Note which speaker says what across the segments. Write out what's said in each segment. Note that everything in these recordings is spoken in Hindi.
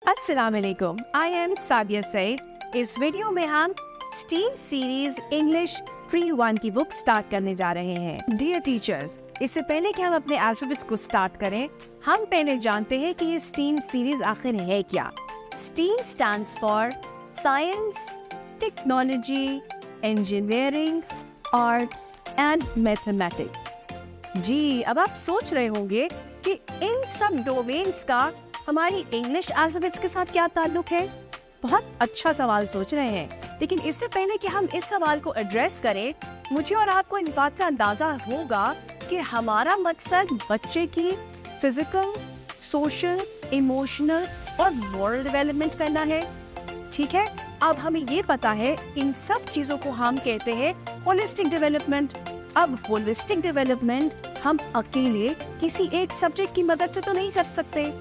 Speaker 1: अस्सलाम वालेकुम, आई एम सादिया सईद। इस वीडियो में हम स्टीम सीरीज इंग्लिश प्री-1 की बुक स्टार्ट करने जा रहे हैं। डियर टीचर्स, इससे पहले कि हम अपने अल्फाबेट्स को स्टार्ट करें, हम पहले जानते हैं कि ये स्टीम सीरीज आखिर है क्या। STEM stands for science, technology, engineering, arts and mathematics. जी, अब आप सोच रहे होंगे कि इन सब डोमेन्स का हमारी इंग्लिश अल्फाबेट्स के साथ क्या ताल्लुक है। बहुत अच्छा सवाल सोच रहे हैं, लेकिन इससे पहले कि हम इस सवाल को एड्रेस करें, मुझे और आपको इस बात का अंदाजा होगा कि हमारा मकसद बच्चे की फिजिकल, सोशल, इमोशनल और मॉरल डेवलपमेंट करना है। ठीक है, अब हमें ये पता है इन सब चीजों को हम कहते हैं होलिस्टिक डेवलपमेंट। अब होलिस्टिक डेवलपमेंट हम अकेले किसी एक सब्जेक्ट की मदद से तो नहीं कर सकते।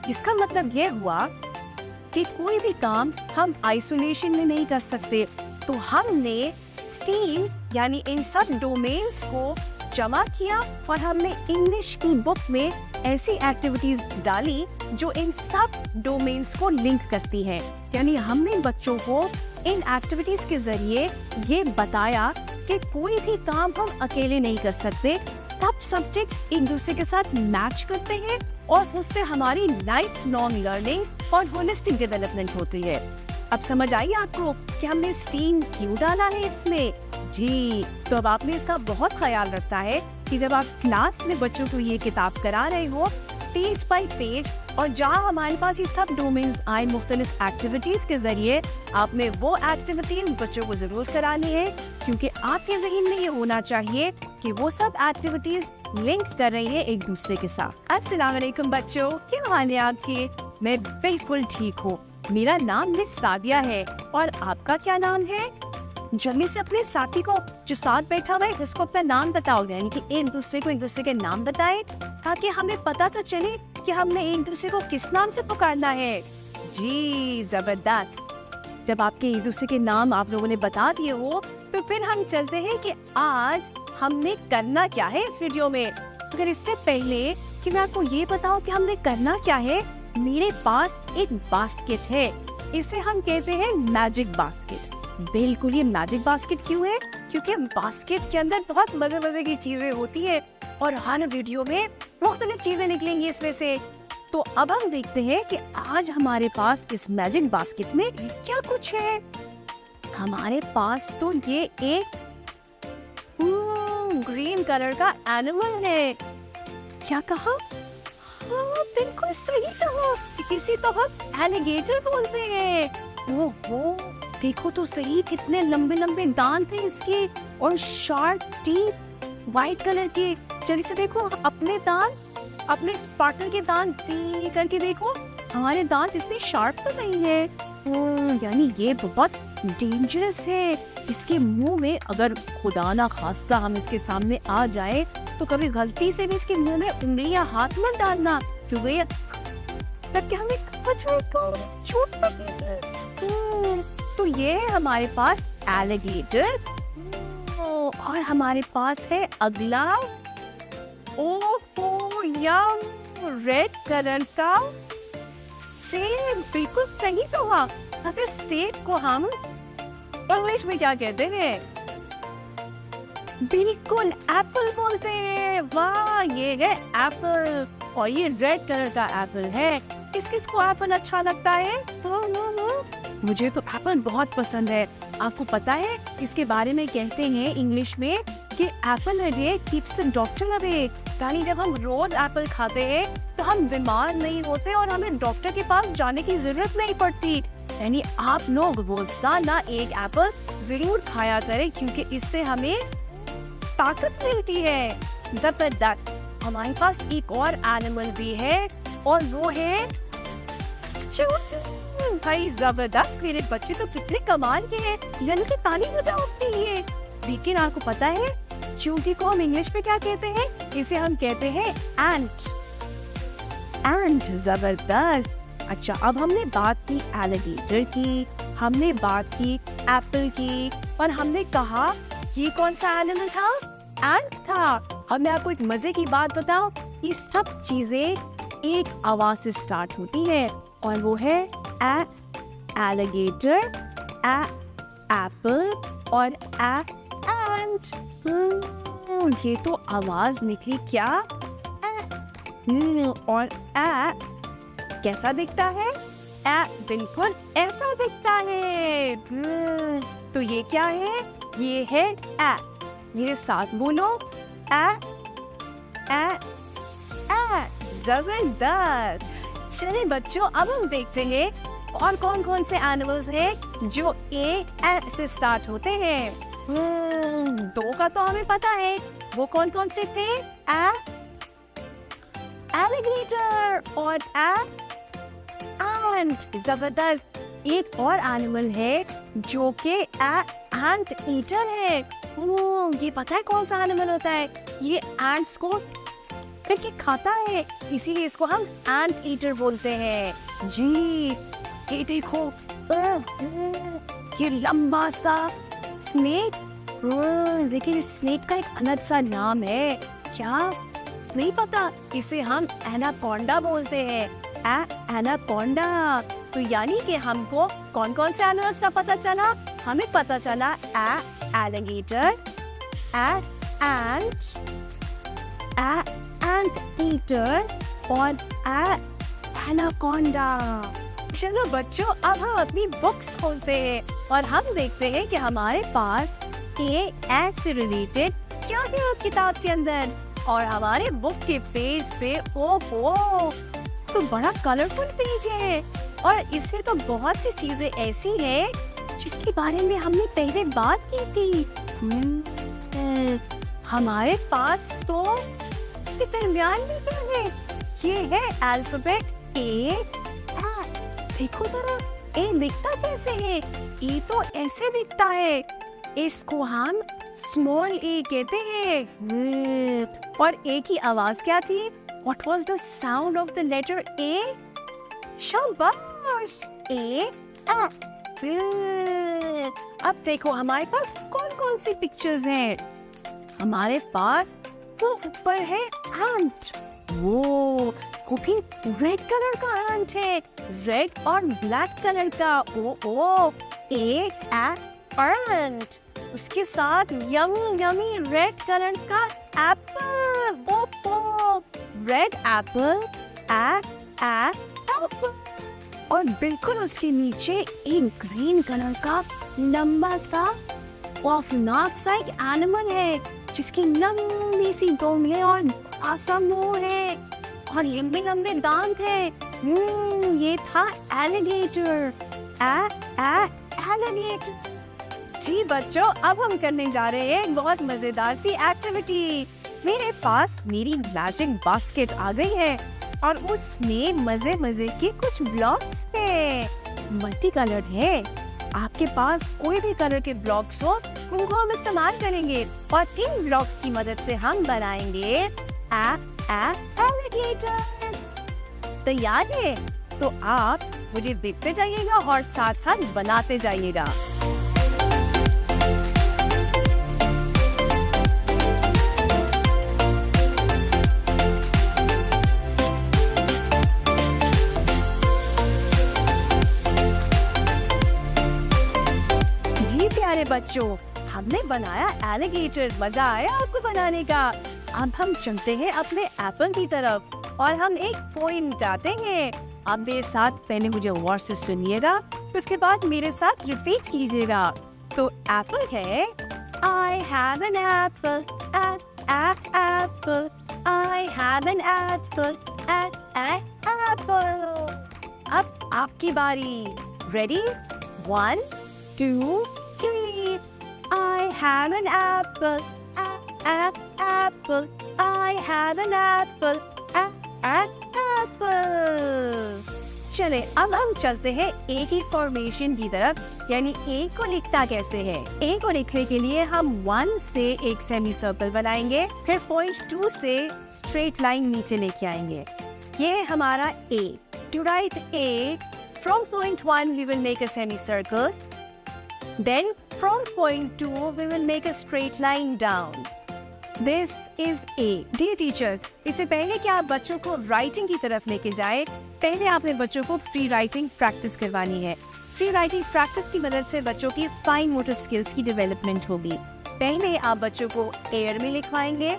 Speaker 1: इसका मतलब ये हुआ कि कोई भी काम हम आइसोलेशन में नहीं कर सकते, तो हमने स्टीम यानी इन सब डोमेन्स को जमा किया और हमने इंग्लिश की बुक में ऐसी एक्टिविटीज डाली जो इन सब डोमेन्स को लिंक करती हैं। यानी हमने बच्चों को इन एक्टिविटीज के जरिए ये बताया कि कोई भी काम हम अकेले नहीं कर सकते, सब सब्जेक्ट्स एक दूसरे के साथ मैच करते हैं और उससे हमारी लाइफ लॉन्ग लर्निंग और होलिस्टिक डेवलपमेंट होती है। अब समझ आई आपको कि हमने स्टीम क्यों डाला है इसमें? जी, तो अब आपने इसका बहुत ख्याल रखना है कि जब आप क्लास में बच्चों को ये किताब करा रहे हो पेज बाय पेज, और जहाँ हमारे पास ये सब डोमेन्स आए मुख्तलिफ एक्टिविटीज के जरिए, आपने वो एक्टिविटीज बच्चों को जरूर करानी है, क्योंकि आपके ज़हन में ये होना चाहिए कि वो सब एक्टिविटीज लिंक कर रही है एक दूसरे के साथ। अस्सलाम वालेकुम बच्चों, क्या हाल है आपके? मैं बिल्कुल ठीक हूँ। मेरा नाम मिस सादिया है और आपका क्या नाम है? जल्दी से अपने साथी को जो साथ बैठा हुआ है उसको अपना नाम बताओ, यानी कि एक दूसरे के नाम बताएं, ताकि हमें पता तो चले कि हमने एक दूसरे को किस नाम से पुकारना है। जी, जबरदस्त। जब आपके एक दूसरे के नाम आप लोगों ने बता दिए हो, तो फिर हम चलते हैं कि आज हमने करना क्या है इस वीडियो में। अगर इससे पहले कि मैं आपको ये बताऊं कि हमने करना क्या है, मेरे पास एक बास्केट है। इसे हम कहते हैं मैजिक बास्केट। बिल्कुल, ये मैजिक बास्केट क्यों है? क्योंकि बास्केट के अंदर बहुत मजे की चीजें होती है और हर वीडियो में मुख्तलिफ चीजें निकलेंगी इसमें से। तो अब हम देखते हैं कि आज हमारे पास इस मैजिक बास्केट में क्या कुछ है। हमारे पास तो ये एक ग्रीन कलर का एनिमल है। क्या कहा? हाँ, बिल्कुल सही कहा। इसी तो हम एलिगेटर बोलते हैं। ओहो, देखो तो सही, कितने लंबे लंबे दांत हैं इसके और शार्प टीथ व्हाइट कलर के। चलिए से देखो अपने दांत, अपने पार्टनर के दांत करके देखो, हमारे दांत इतने शार्प तो नहीं है। यानी ये बहुत डेंजरस है। इसके मुंह में अगर खुदा ना खास्ता हम इसके सामने आ जाए, तो कभी गलती से भी इसके मुंह में उंगलियां हाथ मत डालना, क्योंकि हमें चोट लगेगी। तो ये है हमारे पास एलिगेटर। और हमारे पास है अगला, ओहो यम, रेड कलर का सेब। बिल्कुल सही कहा। अगर सेब को हम इंग्लिश में क्या कहते हैं? बिल्कुल एप्पल बोलते हैं। वाह, ये है एप्पल और ये रेड कलर का एप्पल है। किस किस को एप्पल अच्छा लगता है? मुझे तो एप्पल बहुत पसंद है। आपको पता है इसके बारे में कहते हैं इंग्लिश में कि Apple a day keeps the doctor away. यानी जब हम रोज एप्पल खाते हैं तो हम बीमार नहीं होते और हमें डॉक्टर के पास जाने की जरूरत नहीं पड़ती। यानी आप लोग रोजाना एक एप्पल जरूर खाया करें, क्योंकि इससे हमें ताकत मिलती है। जबरदस्त। हमारे पास एक और एनिमल भी है और वो है चूहा। भाई जबरदस्त, मेरे बच्चे तो कितने कमाल के हैं, जल्दी से पानी हो जाओ अपने लिए। लेकिन आपको पता है चूहे को हम इंग्लिश में क्या कहते हैं? इसे हम कहते हैं एंट। एंट, जबरदस्त। अच्छा, अब हमने बात की एलिगेटर की, हमने बात की एप्पल की, और हमने कहा ये कौन सा एनिमल था? एंट था। अब मैं आपको एक मजे की बात बताऊं, ये सब चीजें एक आवाज से स्टार्ट होती है। और वो है a alligator, a apple और a ant। ये तो आवाज निकली क्या? और a कैसा दिखता है? a बिल्कुल ऐसा दिखता है। तो ये क्या है? ये है a। मेरे साथ बोलो, a जबरदस्त। चलिए बच्चों, अब हम देखते हैं और कौन कौन से एनिमल्स हैं जो ए से स्टार्ट होते हैं। दो का तो हमें पता है, वो कौन कौन से थे? एलिगेटर और एंट। जबरदस्त। एक और एनिमल है जो कि एंट ईटर है। ये पता है कौन सा एनिमल होता है? ये एंट्स को करके खाता है, इसीलिए इसको हम एंट ईटर बोलते हैं। जी, ये देखो, ये लंबा सा स्नेक। देखिए, स्नेक का एक अलग सा नाम है, क्या नहीं पता? इसे हम एनाकोंडा बोलते हैं। एनाकोंडा। तो यानी कि हमको कौन कौन से एनिमल्स का पता चला? हमें पता चला एलिगेटर, एंट ईटर और एनाकोंडा। चलो बच्चों, अब हम अपनी बुक्स खोलते हैं और हम देखते हैं कि हमारे पास एंट से रिलेटेड क्या है किताब के अंदर। और हमारे बुक के पेज पे ओहो, तो बड़ा कलरफुल पेज है और इसमें तो बहुत सी चीजें ऐसी हैं जिसके बारे में हमने पहले बात की थी। हमारे पास तो दरमियान में क्या है? ये है अल्फाबेट ए। देखो जरा, ए दिखता कैसे है? ए तो ऐसे दिखता है, इसको हम स्मॉल ए कहते हैं। और ए की आवाज क्या थी? What was the sound of the letter A? शाबाश, ए। अब देखो हमारे पास कौन कौन सी पिक्चर्स हैं। हमारे पास वो ऊपर है एंट, वो भी रेड कलर का एंट है, रेड और ब्लैक कलर का। ओ एक एंट, उसके साथ यमी रेड कलर का एप्पल। ओ रेड एप्पल, एप्पल। और बिल्कुल उसके नीचे एक ग्रीन कलर का लंबा सा खौफनाक सा एक एनिमल है जिसकी लंबी सी गोंगलियां और आसा मुंह है और लंबे लंबे दांत है। ये था एलिगेटर। एलिगेटर। जी बच्चों, अब हम करने जा रहे हैं बहुत मजेदार सी एक्टिविटी। मेरे पास मेरी मैजिक बास्केट आ गई है और उसमें मजे मजे के कुछ ब्लॉक्स हैं, मल्टी कलर्ड है। आपके पास कोई भी कलर के ब्लॉक्स हो, उनको हम इस्तेमाल करेंगे और इन ब्लॉक्स की मदद से हम बनाएंगे एलिगेटर। तैयार है? तो आप मुझे देखते जाइएगा और साथ साथ बनाते जाइएगा। प्यारे बच्चों, हमने बनाया एलिगेटर। मजा आया आपको बनाने का? अब हम चलते हैं अपने एप्पल की तरफ और हम एक पोएम गाते हैं। अब मेरे साथ पहले मुझे गौर से सुनिएगा, तो उसके बाद मेरे साथ रिपीट कीजिएगा। तो एप्पल है, I have an apple, apple, I have an apple, apple। अब आपकी बारी। Ready? 1, 2, 3। I have an apple, apple, I have an apple, apple। चले, अब हम चलते हैं ए की फॉर्मेशन की तरफ, यानी ए को लिखता कैसे है। ए को लिखने के लिए हम 1 से एक सेमी सर्कल बनाएंगे, फिर पॉइंट 2 से स्ट्रेट लाइन नीचे लेके आएंगे। ये है हमारा A. To right A, from point 1 we will make a semicircle, then from point 2 we will make a straight line down, this is A. Dear teachers, इससे पहले कि आप बच्चों को राइटिंग की तरफ लेके जाए, पहले आपने बच्चों को प्री राइटिंग प्रैक्टिस करवानी है। प्री राइटिंग प्रैक्टिस की मदद से बच्चों की फाइन मोटर स्किल्स की डेवलपमेंट होगी। पहले आप बच्चों को एयर में लिखवाएंगे,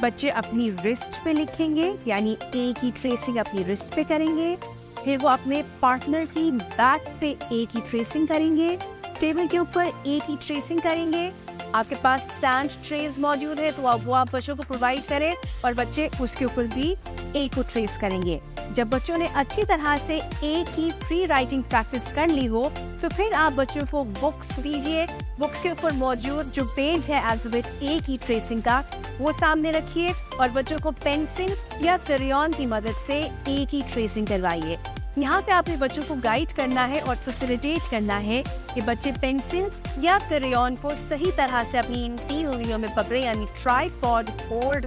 Speaker 1: बच्चे अपनी रिस्ट पे लिखेंगे, यानी ए की ट्रेसिंग अपनी रिस्ट पे करेंगे। फिर वो अपने पार्टनर की बैक पे ए की ट्रेसिंग करेंगे, टेबल के ऊपर ए की ट्रेसिंग करेंगे। आपके पास सैंड ट्रेस मौजूद है तो आप बच्चों को प्रोवाइड करें और बच्चे उसके ऊपर भी ए को ट्रेस करेंगे। जब बच्चों ने अच्छी तरह से ए की प्री राइटिंग प्रैक्टिस कर ली हो तो फिर आप बच्चों को बुक्स दीजिए। बुक्स के ऊपर मौजूद जो पेज है अल्फाबेट ए की ट्रेसिंग का, वो सामने रखिए और बच्चों को पेंसिल या क्रेयॉन की मदद से ए की ट्रेसिंग करवाइए। यहाँ पे आपने बच्चों को गाइड करना है और फैसिलिटेट करना है कि बच्चे पेंसिल या क्रेयॉन को सही तरह से अपनी इन 3 उंगलियों में पकड़े, यानी ट्राइपॉड होल्ड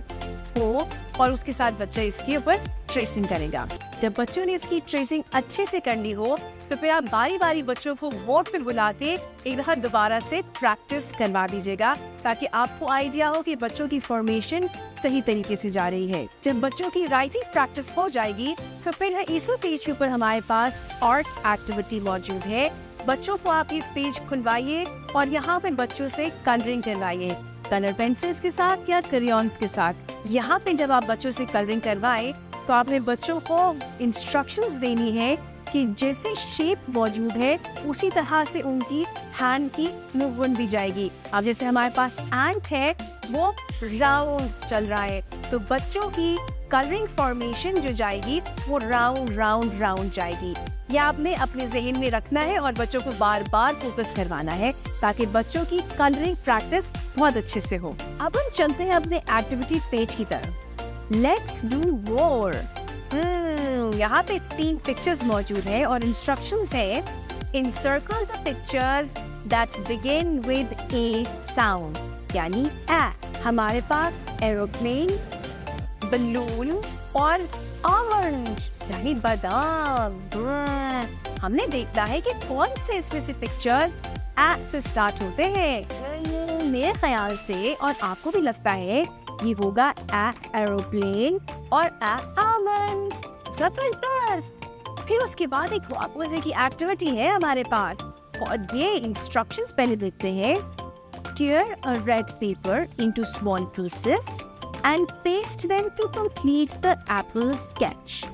Speaker 1: हो, और उसके साथ बच्चा इसके ऊपर ट्रेसिंग करेगा। जब बच्चों ने इसकी ट्रेसिंग अच्छे से करनी हो तो फिर आप बारी बारी बच्चों को बोर्ड पे बुला के एक दफा दोबारा से प्रैक्टिस करवा दीजिएगा, ताकि आपको आइडिया हो कि बच्चों की फॉर्मेशन सही तरीके से जा रही है। जब बच्चों की राइटिंग प्रैक्टिस हो जाएगी तो फिर इस पेज के ऊपर हमारे पास आर्ट एक्टिविटी मौजूद है। बच्चों को आप ये पेज खुलवाइए और यहाँ पे बच्चों से कलरिंग करवाइए, कलर पेंसिल्स के साथ या क्रेयॉन्स के साथ। यहाँ पे जब आप बच्चों से कलरिंग करवाएं तो आपने बच्चों को इंस्ट्रक्शंस देनी है कि जैसे शेप मौजूद है उसी तरह से उनकी हैंड की मूवमेंट भी जाएगी। अब जैसे हमारे पास एंट है, वो राउंड चल रहा है, तो बच्चों की कलरिंग फॉर्मेशन जो जाएगी वो राउंड राउंड राउंड जाएगी। ये आपने अपने जहन में रखना है और बच्चों को बार बार फोकस करवाना है ताकि बच्चों की कलरिंग प्रैक्टिस बहुत अच्छे से हो। अब हम चलते हैं अपने एक्टिविटी पेज की तरफ। Let's do more. यहाँ पे 3 पिक्चर्स मौजूद है और इंस्ट्रक्शंस है। Encircle the pictures that begin with A sound, यानी ए। हमारे पास एरोप्लेन, बलून और ऑरेंज यानी बादाम। हमने देखना है कि कौन से इसमें से पिक्चर्स ए से स्टार्ट होते हैं। मेरे ख्याल से, और आपको भी लगता है, ये होगा ए एरोप्लेन और ए आलमंड्स। जबरदस्त। फिर उसके बाद एक बहुत मजे की एक्टिविटी है हमारे पास और ये इंस्ट्रक्शंस पहले देखते हैं। Tear a red paper into small pieces and paste them to complete the apple sketch.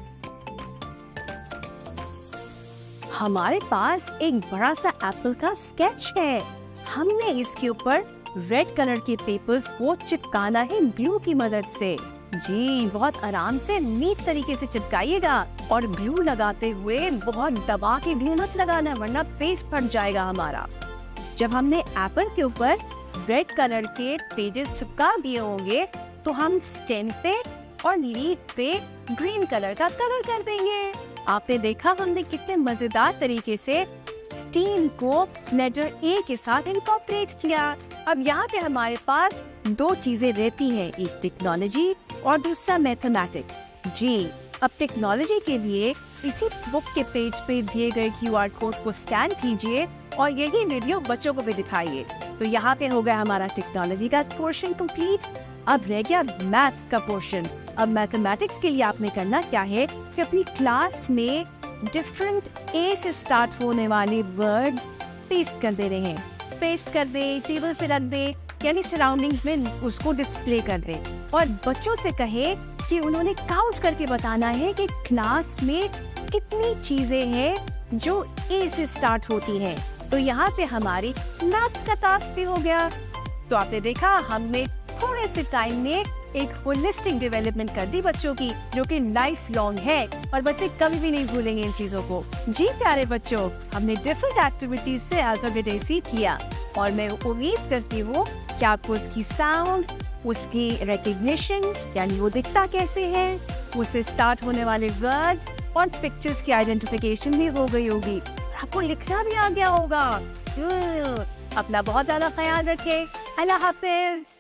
Speaker 1: हमारे पास एक बड़ा सा एप्पल का स्केच है। हमने इसके ऊपर रेड कलर के पेपर्स को चिपकाना है ग्लू की मदद से। जी, बहुत आराम से नीट तरीके से चिपकाइएगा और ग्लू लगाते हुए बहुत दबा के ग्लू मत लगाना, वरना पेज फट जाएगा हमारा। जब हमने एप्पल के ऊपर रेड कलर के पेजेस चिपका दिए होंगे तो हम स्टेम पे और लीफ पे ग्रीन कलर का कलर कर देंगे। आपने देखा हमने कितने मजेदार तरीके से स्टीम को लेटर ए के साथ इनकॉर्पोरेट किया। अब यहाँ पे हमारे पास 2 चीजें रहती हैं, एक टेक्नोलॉजी और दूसरा मैथमेटिक्स। जी, अब टेक्नोलॉजी के लिए इसी बुक के पेज पे दिए गए QR कोड को स्कैन कीजिए और यही वीडियो बच्चों को भी दिखाइए। तो यहाँ पे हो गया हमारा टेक्नोलॉजी का पोर्शन कंप्लीट। अब रह गया मैथ्स का पोर्शन। अब मैथमेटिक्स के लिए आपने करना क्या है कि अपनी क्लास में डिफरेंट ए से स्टार्ट होने वाले वर्ड्स पेस्ट कर दे रहे हैं। पेस्ट कर दे, टेबल पे रख दे, यानी सराउंडिंग्स में उसको डिस्प्ले कर दे और बच्चों से कहे कि उन्होंने काउंट करके बताना है कि क्लास में कितनी चीजें हैं जो ए से स्टार्ट होती हैं। तो यहाँ पे हमारी मैथ्स का टास्क भी हो गया। तो आपने देखा हमने थोड़े से टाइम में एक होलिस्टिक डेवलपमेंट कर दी बच्चों की, जो कि लाइफ लॉन्ग है और बच्चे कभी भी नहीं भूलेंगे इन चीजों को। जी प्यारे बच्चों, हमने डिफरेंट एक्टिविटीज से अल्फाबेट ए सीख लिया और मैं उम्मीद करती हूँ कि आपको उसकी साउंड, उसकी रिकग्निशन यानी वो दिखता कैसे है, उससे स्टार्ट होने वाले वर्ड्स और पिक्चर्स की आइडेंटिफिकेशन भी हो गई होगी। आपको लिखना भी आ गया होगा। अपना बहुत ज्यादा ख्याल रखें। अल्लाह हाफिज।